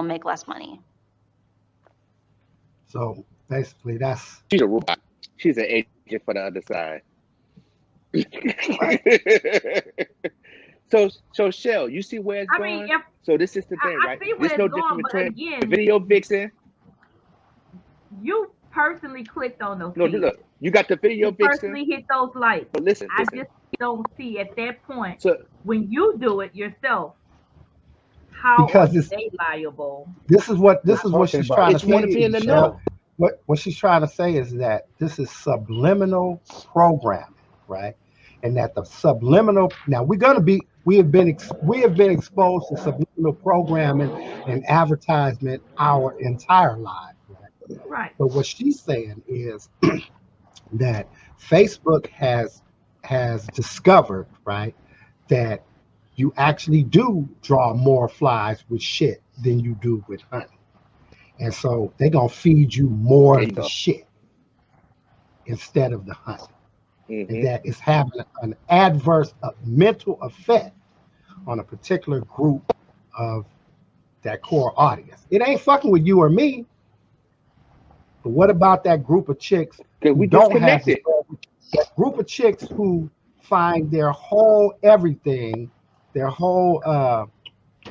make less money. So basically, that's She's a robot. She's an agent for the other side. right. So Shell, you see where it's I mean, going? if So this is the thing, I right? see This where no it's going, different but between the again, video vixen. you personally clicked on those No, feeds. look, you got the video You vixen. personally hit those likes. But listen. I just don't see at that point So when you do it yourself. How are Because they liable? this is what talking she's about? trying to it's one to say, be in the Michelle. know. What she's trying to say is that this is subliminal programming, right? And that the subliminal now we have been exposed to subliminal programming and advertisement our entire life, right? Right. But what she's saying is that Facebook has discovered, right, that you actually do draw more flies with shit than you do with honey. And so they're gonna feed you more There you of the go. shit instead of the honey. And Mm-hmm. that is having an adverse mental effect on a particular group of that core audience. It ain't fucking with you or me, but what about that group of chicks Because who we don't have disconnected. that group of chicks who find their whole everything, their whole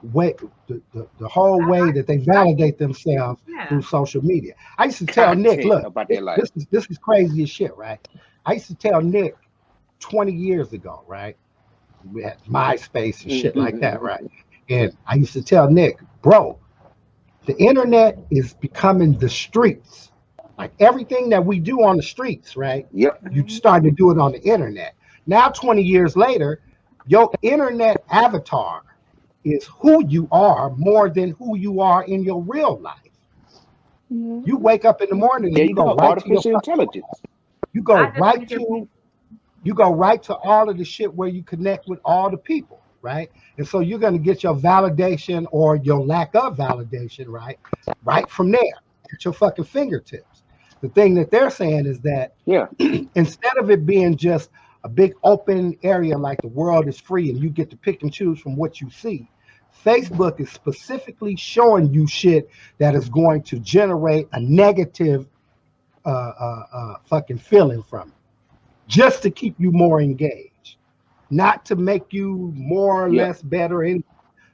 way, the whole way that they validate themselves through Yeah. social media. I used to tell Nick, Content look, about their life. this is crazy as shit, right? I used to tell Nick 20 years ago, right? We had MySpace and shit like that, right? And I used to tell Nick, bro, the internet is becoming the streets. Like everything that we do on the streets, right? Yep. You start to do it on the internet. Now, 20 years later, your internet avatar is who you are more than who you are in your real life. You wake up in the morning and There you you go go. right to your Artificial intelligence. you I go just right think if to you go right to all of the shit where you connect with all the people, right? And so you're going to get your validation or your lack of validation, right from there at your fucking fingertips. The thing that they're saying is that Yeah. instead of it being just a big open area like the world is free and you get to pick and choose from what you see, Facebook is specifically showing you shit that is going to generate a negative fucking feeling from it, just to keep you more engaged, not to make you more or Yeah. less better.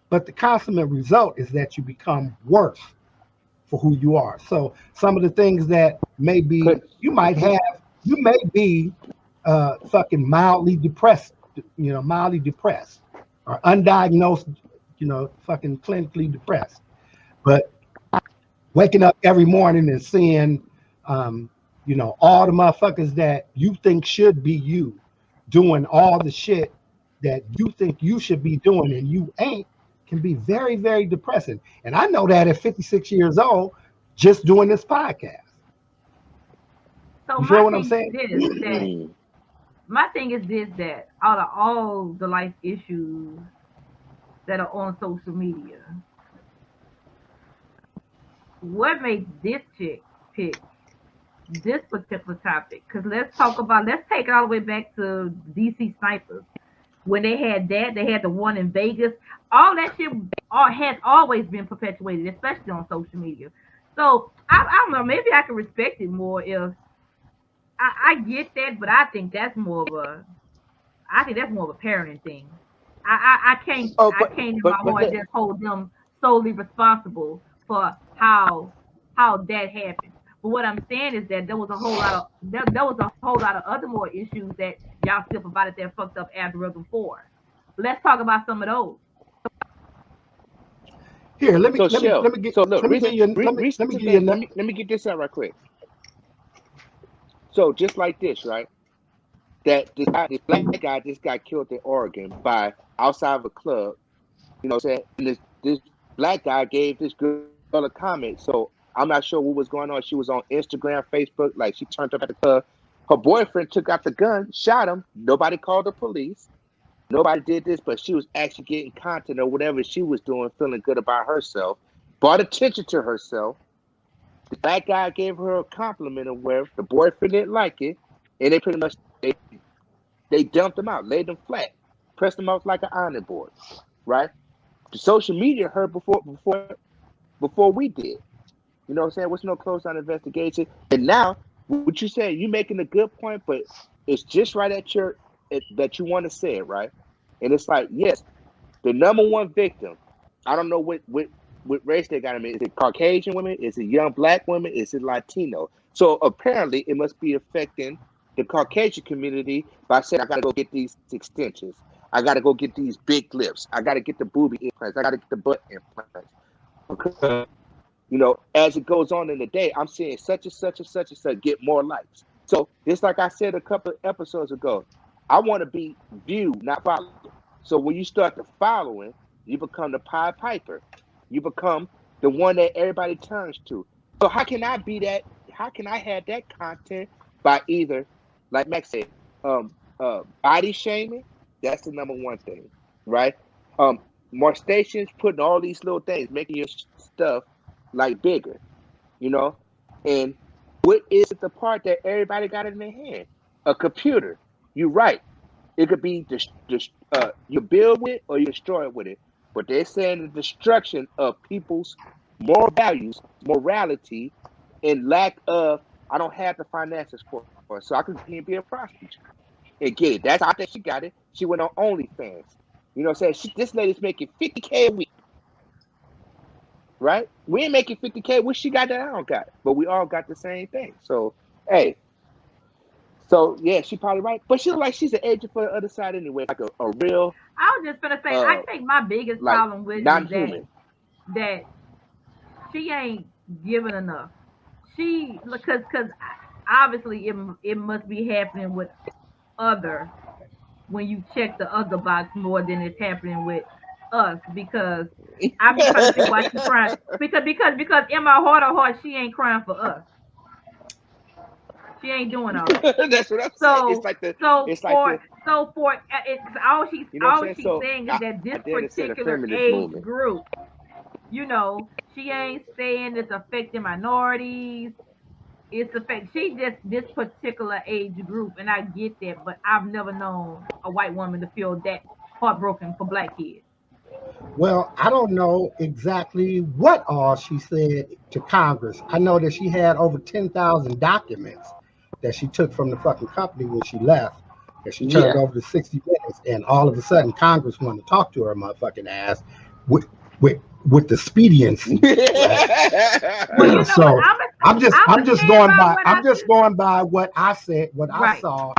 But the consummate result is that you become worse for who you are. So some of the things that maybe you may be fucking mildly depressed, or undiagnosed, fucking clinically depressed. But waking up every morning and seeing, all the motherfuckers that you think should be you doing all the shit that you think you should be doing and you ain't, can be very, very depressing. And I know that at 56 years old, just doing this podcast. So You feel my what I'm thing saying? is this that Mm. my thing is this that out of all the life issues that are on social media, what makes this chick pick this particular topic? Because let's take it all the way back to DC Snipers. When they had the one in Vegas. All that shit has always been perpetuated, especially on social media. So I don't know, maybe I can respect it more if I get that, but I think that's more of a parenting thing. I can't Oh, in my but heart just hold them solely responsible for how that happened. But what I'm saying is that there was a whole lot of other more issues that y'all still provided that fucked up algorithm for. Let's talk about some of those. Here, let me so let me Shell. let me get So look, let me give you let me give you let me get this out right quick. So just like this, right? That this black guy just got killed in Oregon by outside of a club. You know what I'm saying? And this black guy gave this girl a comment. So I'm not sure what was going on. She was on Instagram, Facebook, like she turned up at the club. Her boyfriend took out the gun, shot him. Nobody called the police. Nobody did this, but she was actually getting content or whatever she was doing, feeling good about herself, brought attention to herself. The black guy gave her a compliment or whatever. The boyfriend didn't like it, and they pretty much they dumped him out, laid him flat, pressed him off like an ironing board, right? The social media heard before before we did. You know what I'm saying? What's no closed down investigation? And now, what you saying, you making a good point, but it's just right that you want to say it, right? And it's like, yes, the number one victim. I don't know what race they got him in. Is it Caucasian women? Is it young black women? Is it Latino? So apparently, it must be affecting the Caucasian community by saying, I got to go get these extensions. I got to go get these big lips. I got to get the booby implants. I got to get the butt implants. Because, as it goes on in the day, I'm seeing such and such and such and such get more likes. So just like I said a couple of episodes ago, I want to be viewed, not followed. So when you start the following, you become the Pied Piper. You become the one that everybody turns to. So how can I be that? How can I have that content by either, like Max said, body shaming? That's the number one thing, right? More stations putting all these little things, making your stuff like bigger, And what is the part that everybody got in their hand? A computer. You're right. It could be you build with it or you destroy it with it. But they're saying the destruction of people's moral values, morality, and lack of, I don't have the finances for it, so I can be a prostitute and get it. That's how I think she got it. She went on OnlyFans. You know what I'm saying? This lady's making $50K a week. Right? We ain't making $50K. What she got that I don't got? But we all got the same thing. So, hey. So, yeah, she probably right. But she look like she's an agent for the other side anyway. Like a real... I was just going to say, I think my biggest problem with is that she ain't giving enough. Because obviously it must be happening with other, when you check the other box more than it's happening with us, because I'm trying to see why she's crying. Because in my heart of hearts, she ain't crying for us. She ain't doing all that. That's what I'm saying. All she's saying is that this particular age group, she ain't saying it's affecting minorities. She just this particular age group, and I get that, but I've never known a white woman to feel that heartbroken for black kids. Well, I don't know exactly what all she said to Congress. I know that she had over 10,000 documents that she took from the fucking company when she left, that she turned over to 60 Minutes, and all of a sudden Congress wanted to talk to her motherfucking ass with the expediency. Right? Well, so I'm just going by what I said, what I saw.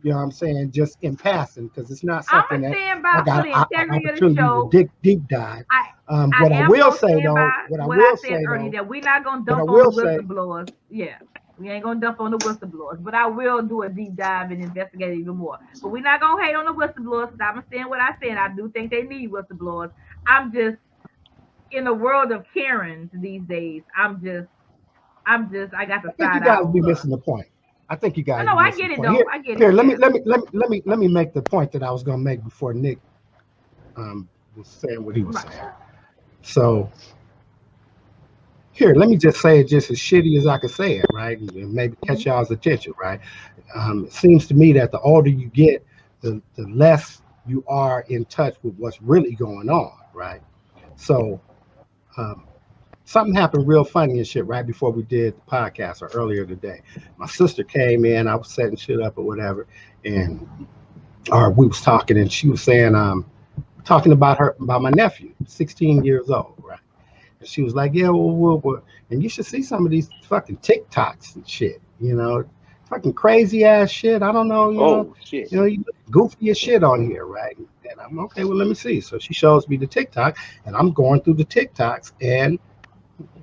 You know what I'm saying? Just in passing, because it's not something that I got an opportunity to deep dive. What I will say though, that we're not gonna dump on the whistleblowers. Yeah, we ain't gonna dump on the whistleblowers, but I will do a deep dive and investigate even more. But we're not gonna hate on the whistleblowers. I'm saying what I said. I do think they need whistleblowers. I'm just in the world of Karens these days. I got the side. I think you guys be missing the point. I think you guys. No, I get it though. I get it. Here, let me make the point that I was gonna make before Nick was saying what he was saying. So here, let me just say it just as shitty as I could say it, right? And maybe catch y'all's attention, right? It seems to me that the older you get, the less you are in touch with what's really going on, right? So something happened real funny and shit right before we did the podcast, or earlier today. My sister came in, I was setting shit up or whatever, and we was talking, and she was saying, talking about my nephew, 16 years old, right? And she was like, yeah, well, and you should see some of these fucking TikToks and shit, fucking crazy ass shit. I don't know, shit. You goofy as shit on here, right? And I'm okay, well, let me see. So she shows me the TikTok, and I'm going through the TikToks, and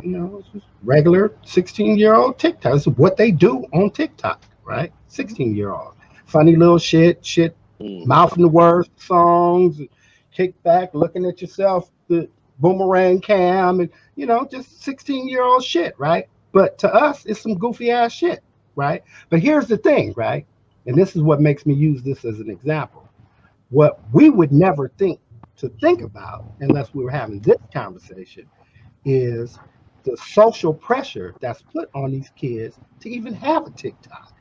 it's just regular 16-year-old TikTok. This is what they do on TikTok, right? 16-year-old. Funny little shit, mouthing the words, songs, kick back, looking at yourself, the boomerang cam, and, just 16-year-old shit, right? But to us, it's some goofy ass shit, right? But here's the thing, right? And this is what makes me use this as an example. What we would never think about unless we were having this conversation is the social pressure that's put on these kids to even have a TikTok,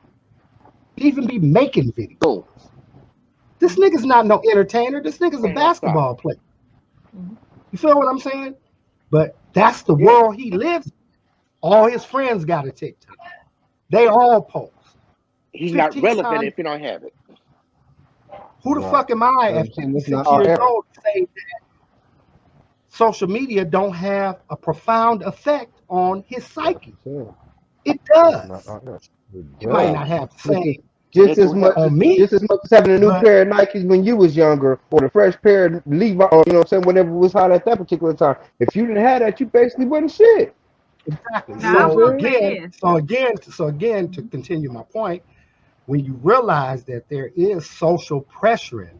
to even be making videos. This nigga's not no entertainer. This nigga's a basketball player. You feel what I'm saying? But that's the world he lives in. All his friends got a TikTok. They all post. He's not 15 relevant times. if you don't have it. Who the fuck am I at 56 years old to say that social media don't have a profound effect on his psyche? It does. It might not have the same. Just as much on me, as having a new pair of Nikes when you was younger, or the fresh pair of Levi, or you know what I'm saying, whatever was hot at that particular time. If you didn't have that, you basically wasn't shit. Exactly. Now, So again, to continue my point, when you realize that there is social pressuring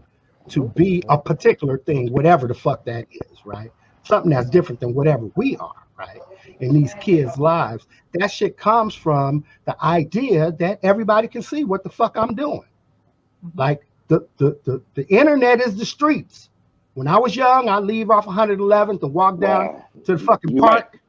to be a particular thing, whatever the fuck that is, right? Something that's different than whatever we are, right? In these kids' lives, that shit comes from the idea that everybody can see what the fuck I'm doing. Like the internet is the streets. When I was young, I'd leave off 111th and walk down to the fucking park. Right.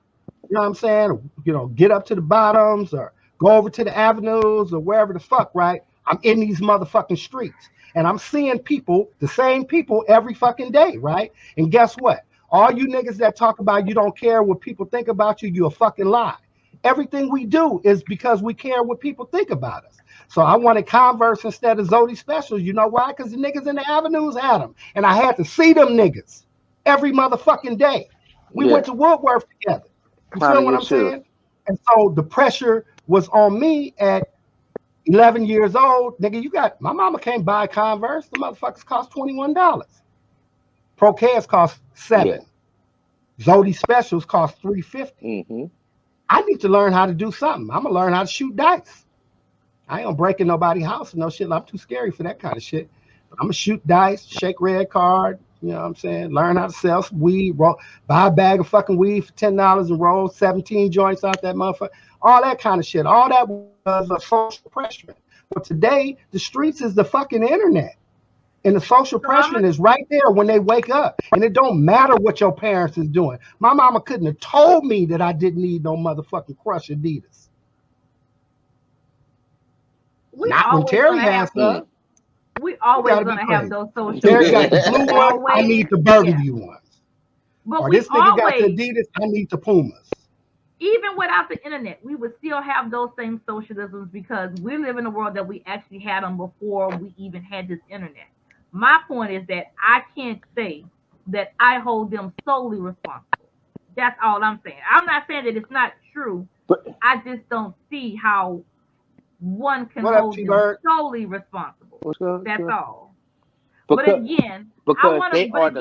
You know what I'm saying? You know, get up to the bottoms or go over to the avenues or wherever the fuck, right? I'm in these motherfucking streets and I'm seeing people, the same people every fucking day, right? And guess what? All you niggas that talk about you don't care what people think about you, you're a fucking lie. Everything we do is because we care what people think about us. So I wanted Converse instead of Zodi Specials. You know why? Because the niggas in the avenues had them. And I had to see them niggas every motherfucking day. We went to Woodworth together. You feel what I'm saying? And so the pressure was on me at 11 years old. Nigga, you got, my mama can't buy Converse. The motherfuckers cost $21. Pro Cats cost $7. Zodi Specials cost $350. I need to learn how to do something. I'm gonna learn how to shoot dice. I ain't gonna break in nobody's house and no shit. I'm too scary for that kind of shit. But I'm gonna shoot dice, shake red card. You know what I'm saying? Learn how to sell some weed, buy a bag of fucking weed for $10 and roll 17 joints out that motherfucker. All that kind of shit. All that was a social pressure. But today, the streets is the fucking internet. And the social pressure is right there when they wake up. And it don't matter what your parents is doing. My mama couldn't have told me that I didn't need no motherfucking Crush Adidas. Not when Terry has stuff. We always gonna have those social. Terry got the blue ones. I need the burgundy ones. But or this nigga got the Adidas. I need the Pumas. Even without the internet, we would still have those same socialisms because we live in a world that we actually had them before we even had this internet. My point is that I can't say that I hold them solely responsible. That's all I'm saying. I'm not saying that it's not true, but I just don't see how one can hold them solely responsible. That's all. But again, because they are the